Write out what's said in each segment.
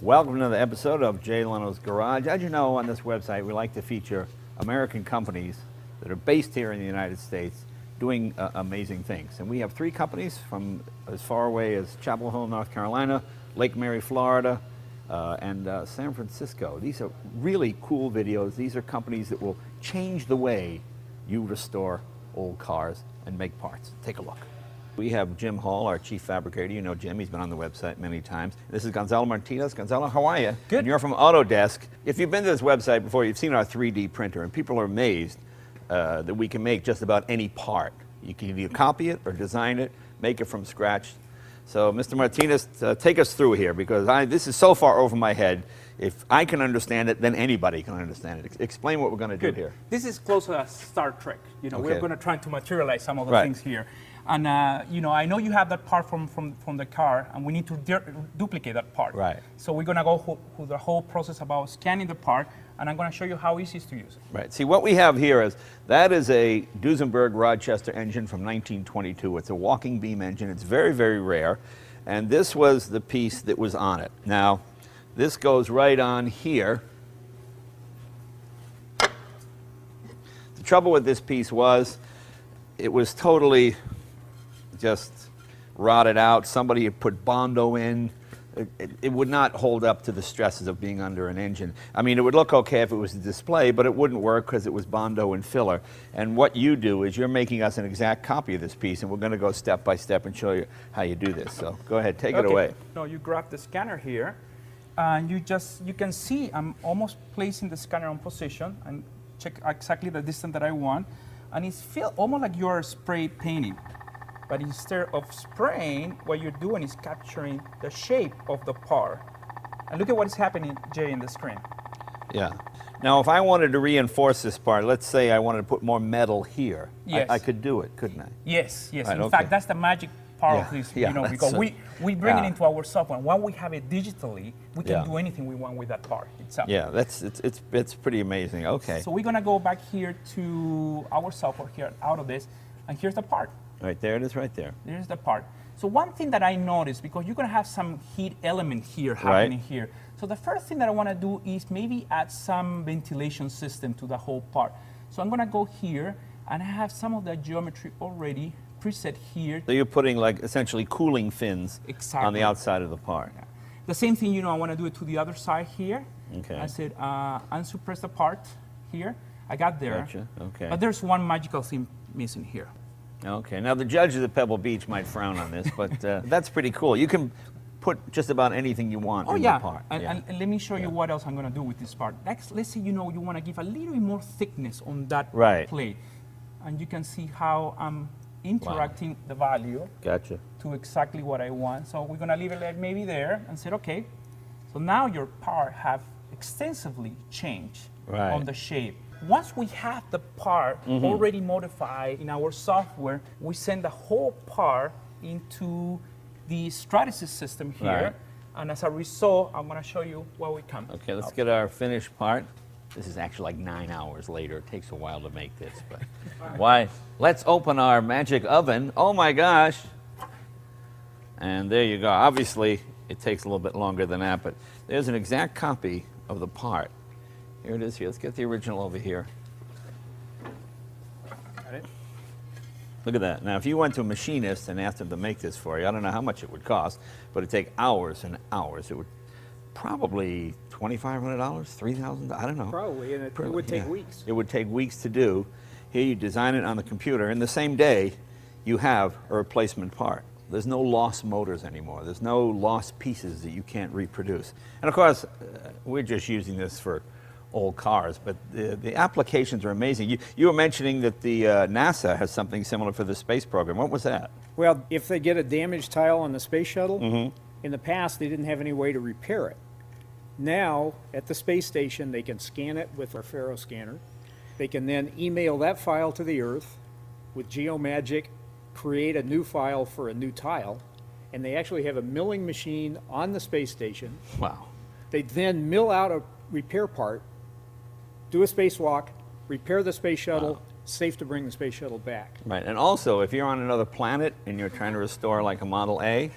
Welcome to another episode of Jay Leno's Garage. As you know, on this website, we like to feature American companies that are based here in the United States doing amazing things. And we have three companies from as far away as Chapel Hill, North Carolina, Lake Mary, Florida, and San Francisco. These are really cool videos. These are companies that will change the way you restore old cars and make parts. Take a look. We have Jim Hall, our chief fabricator. You know Jim, he's been on the website many times. This is Gonzalo Martinez. Gonzalo, how are you? Good. And you're from Autodesk. If you've been to this website before, you've seen our 3D printer, and people are amazed that we can make just about any part. You can either copy it or design it, make it from scratch. So, Mr. Martinez, take us through here, because this is so far over my head. If I can understand it, then anybody can understand it. Explain what we're going to do here. This is close to Star Trek. You know, Okay. we're going to try to materialize some of the things here. And, you know, I know you have that part from the car, and we need to duplicate that part. Right. So we're going to go through the whole process about scanning the part, and I'm going to show you how easy it is to use it. Right. See, what we have here is, that is a Duesenberg Rochester engine from 1922. It's a walking beam engine. It's very, very rare. And this was the piece that was on it. Now, this goes right on here. The trouble with this piece was, it was totally just rotted out. Somebody had put Bondo in. It would not hold up to the stresses of being under an engine. I mean, it would look okay if it was a display, but it wouldn't work because it was Bondo and filler. And what you do is you're making us an exact copy of this piece, and we're going to go step by step and show you how you do this. So go ahead, take it away. No, you grab the scanner here, and you can see I'm almost placing the scanner on position and check exactly the distance that I want. And it's feel almost like you're spray painting. But instead of spraying, what you're doing is capturing the shape of the part. And look at what is happening, Jay, in the screen. Yeah. Now, if I wanted to reinforce this part, let's say I wanted to put more metal here, Yes. I could do it, couldn't I? Yes, yes. Right, In okay. fact, that's the magic part of this, Yeah, you know, that's because we bring it into our software. When we have it digitally, we can do anything we want with that part itself. Yeah, it's pretty amazing. Okay. So we're gonna go back here to our software here out of this, and here's the part. Right there it is, right there. There's the part. So one thing that I noticed, because you're gonna have some heat element here happening here. So the first thing that I wanna do is maybe add some ventilation system to the whole part. So I'm gonna go here, and I have some of the geometry already preset here. So you're putting like essentially cooling fins on the Exactly. outside of the part. The same thing, you know, I wanna do it to the other side here. Okay. I said, unsuppress the part here. I got there. Gotcha. Okay. But there's one magical thing missing here. Okay. Now the judges at Pebble Beach might frown on this, but that's pretty cool. You can put just about anything you want in the part. And let me show you what else I'm going to do with this part. Let's say you want to give a little bit more thickness on that plate, and you can see how I'm interacting the value Gotcha. to exactly what I want. So we're going to leave it like maybe there and say, okay. So now your part have extensively changed on the shape. Once we have the part already modified in our software, we send the whole part into the Stratasys system here. And as a result, I'm going to show you what we come. Okay, let's get our finished part. This is actually like 9 hours later. It takes a while to make this, but why? Let's open our magic oven. Oh my gosh. And there you go. Obviously, it takes a little bit longer than that, but there's an exact copy of the part. Here it is here. Let's get the original over here. Got it? Look at that. Now, if you went to a machinist and asked him to make this for you, I don't know how much it would cost, but it'd take hours and hours. It would probably $2,500, $3,000, I don't know. Probably, and it would take weeks. It would take weeks to do. Here you design it on the computer. In the same day, you have a replacement part. There's no lost motors anymore. There's no lost pieces that you can't reproduce. And of course, we're just using this for old cars, but the applications are amazing. You were mentioning that the NASA has something similar for the space program. What was that? Well, if they get a damaged tile on the space shuttle, in the past they didn't have any way to repair it. Now, at the space station, they can scan it with our FARO scanner. They can then email that file to the Earth with GeoMagic, create a new file for a new tile, and they actually have a milling machine on the space station. Wow. They then mill out a repair part, do a spacewalk, repair the space shuttle, safe to bring the space shuttle back. Right, and also if you're on another planet and you're trying to restore like a Model A,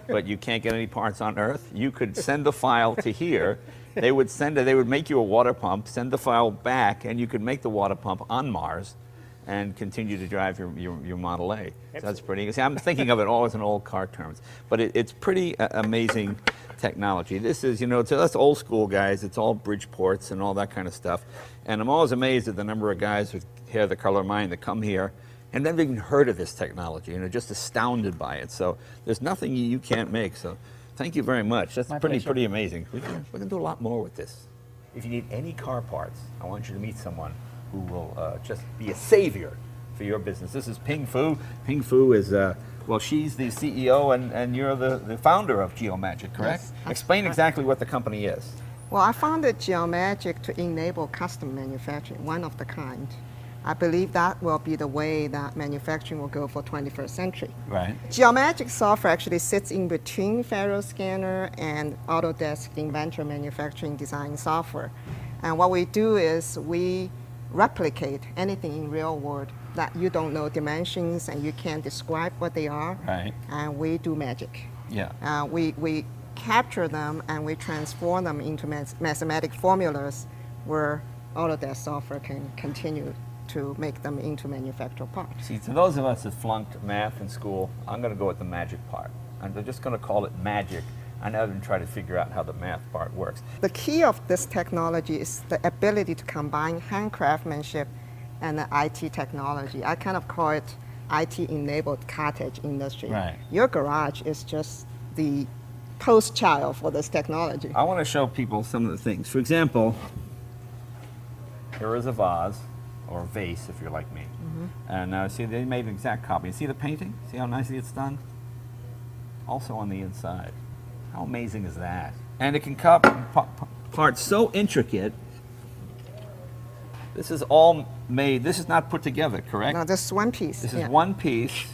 but you can't get any parts on Earth, you could send the file to here. They would make you a water pump, send the file back, and you could make the water pump on Mars and continue to drive your Model A. So that's pretty, see, I'm thinking of it all as in old car terms, but it's pretty amazing technology. This is, you know, to us old school guys, it's all Bridgeports and all that kind of stuff. And I'm always amazed at the number of guys with hair the color of mine that come here and never even heard of this technology and are just astounded by it. So there's nothing you can't make. So thank you very much. That's pretty amazing. We can do a lot more with this. If you need any car parts, I want you to meet someone who will just be a savior for your business. This is Ping Fu. Ping Fu is, well, she's the CEO and you're the founder of GeoMagic, correct? Yes. Explain exactly what the company is. Well, I founded GeoMagic to enable custom manufacturing, one of the kind. I believe that will be the way that manufacturing will go for 21st century. Right. GeoMagic software actually sits in between FARO scanner and Autodesk Inventor manufacturing design software. And what we do is we replicate anything in real world that you don't know dimensions and you can't describe what they are. Right. And we do magic. Yeah. We capture them and we transform them into mathematic formulas where Autodesk software can continue to make them into manufactured parts. See, to those of us that flunked math in school, I'm going to go with the magic part. I'm just going to call it magic. I never even try to figure out how the math part works. The key of this technology is the ability to combine hand craftsmanship and the IT technology. I kind of call it IT-enabled cottage industry. Right. Your garage is just the post child for this technology. I want to show people some of the things. For example, here is a vase, or a vase if you're like me. And now see, they made an exact copy. See the painting? See how nicely it's done? Also on the inside. How amazing is that? And it can cut parts so intricate. This is all made, this is not put together, correct? Now this is one piece. This is one piece.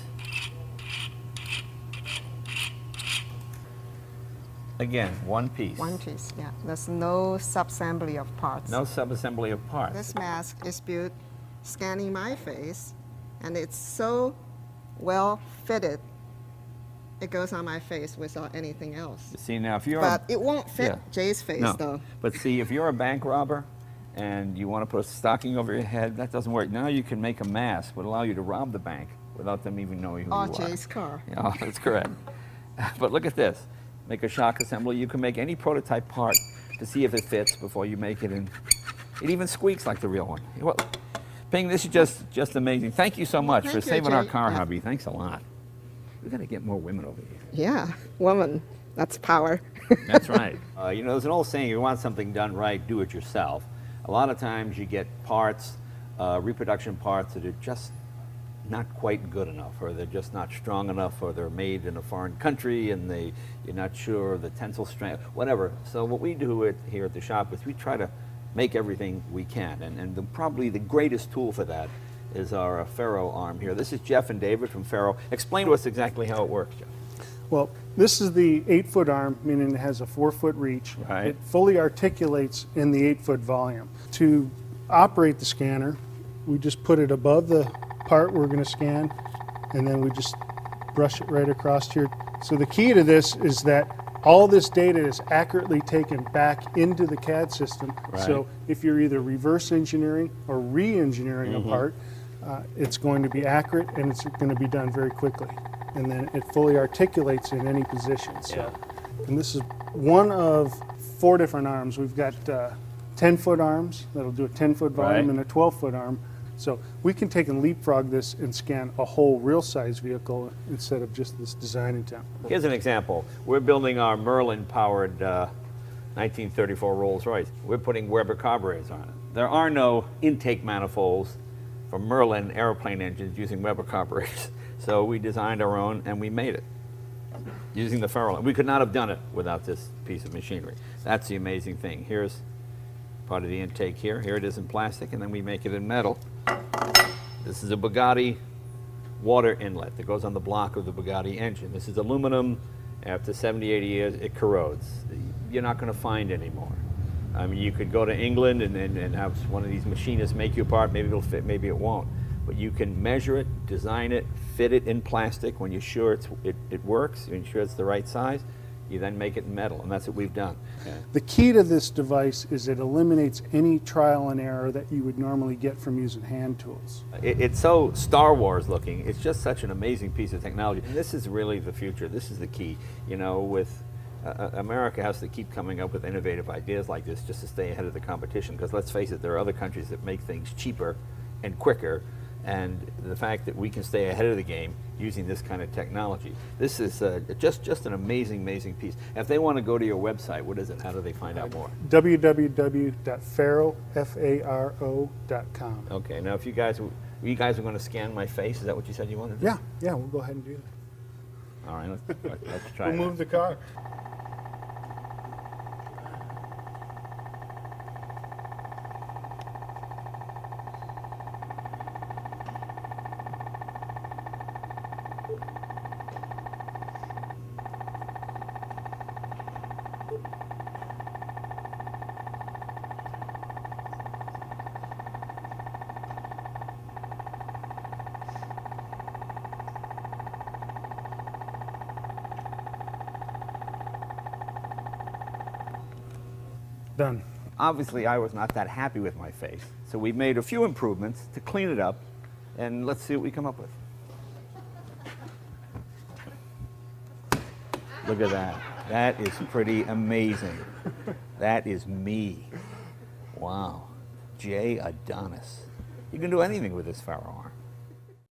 Again, one piece. One piece, yeah. There's no sub-assembly of parts. No sub-assembly of parts. This mask is built scanning my face, and it's so well fitted, it goes on my face without anything else. See, now if you're But it won't fit yeah. Jay's face, no. though. But see, if you're a bank robber and you want to put a stocking over your head, that doesn't work. Now you can make a mask that would allow you to rob the bank without them even knowing who Or you Jay's are. car. Yeah, that's correct. But look at this. Make a shock assembly. You can make any prototype part to see if it fits before you make it, and it even squeaks like the real one. Well, Ping, this is just amazing. Thank you so much Thank for you, saving our Jay. car Yeah. hobby. Thanks a lot. We've got to get more women over here. Yeah, woman, that's power. That's right. You know, there's an old saying, you want something done right, do it yourself. A lot of times you get parts, reproduction parts that are just not quite good enough, or they're just not strong enough, or they're made in a foreign country and you're not sure of the tensile strength, whatever. So what we do here at the shop is we try to make everything we can. And probably the greatest tool for that is our FARO arm here. This is Jeff and David from FARO. Explain to us exactly how it works, Jeff. Well, this is the 8-foot arm, meaning it has a 4-foot reach. Right. It fully articulates in the 8-foot volume. To operate the scanner, we just put it above the part we're going to scan, and then we just brush it right across here. So the key to this is that all this data is accurately taken back into the CAD system. Right. So if you're either reverse engineering or re-engineering a part, it's going to be accurate and it's going to be done very quickly. And then it fully articulates in any position. So, Yeah. and this is one of 4 different arms. We've got 10-foot arms that'll do a 10-foot volume, Right. and a 12-foot arm. So we can take and leapfrog this and scan a whole real-size vehicle instead of just this design attempt. Here's an example. We're building our Merlin-powered 1934 Rolls-Royce. We're putting Weber carburetors on it. There are no intake manifolds for Merlin airplane engines using Weber carburetors. So we designed our own and we made it using the FARO. We could not have done it without this piece of machinery. That's the amazing thing. Here's part of the intake here. Here it is in plastic, and then we make it in metal. This is a Bugatti water inlet that goes on the block of the Bugatti engine. This is aluminum. After 70, 80 years, it corrodes. You're not going to find anymore. I mean, you could go to England and have one of these machinists make you a part. Maybe it'll fit, maybe it won't. But you can measure it, design it, fit it in plastic when you're sure it works, you're sure it's the right size. You then make it in metal, and that's what we've done. The key to this device is it eliminates any trial and error that you would normally get from using hand tools. It's so Star Wars looking. It's just such an amazing piece of technology. And this is really the future. This is the key. You know, with America has to keep coming up with innovative ideas like this just to stay ahead of the competition. Because let's face it, there are other countries that make things cheaper and quicker. And the fact that we can stay ahead of the game using this kind of technology. This is just an amazing, amazing piece. If they want to go to your website, what is it? How do they find out more? www.faro.com. Okay, now if you guys are going to scan my face, is that what you said you wanted to do? Yeah, we'll go ahead and do that. All right, let's try We'll that. move the car. Done. Obviously, I was not that happy with my face, so we made a few improvements to clean it up, and let's see what we come up with. Look at that. That is pretty amazing. That is me. Wow. Jay Adonis. You can do anything with this FARO arm.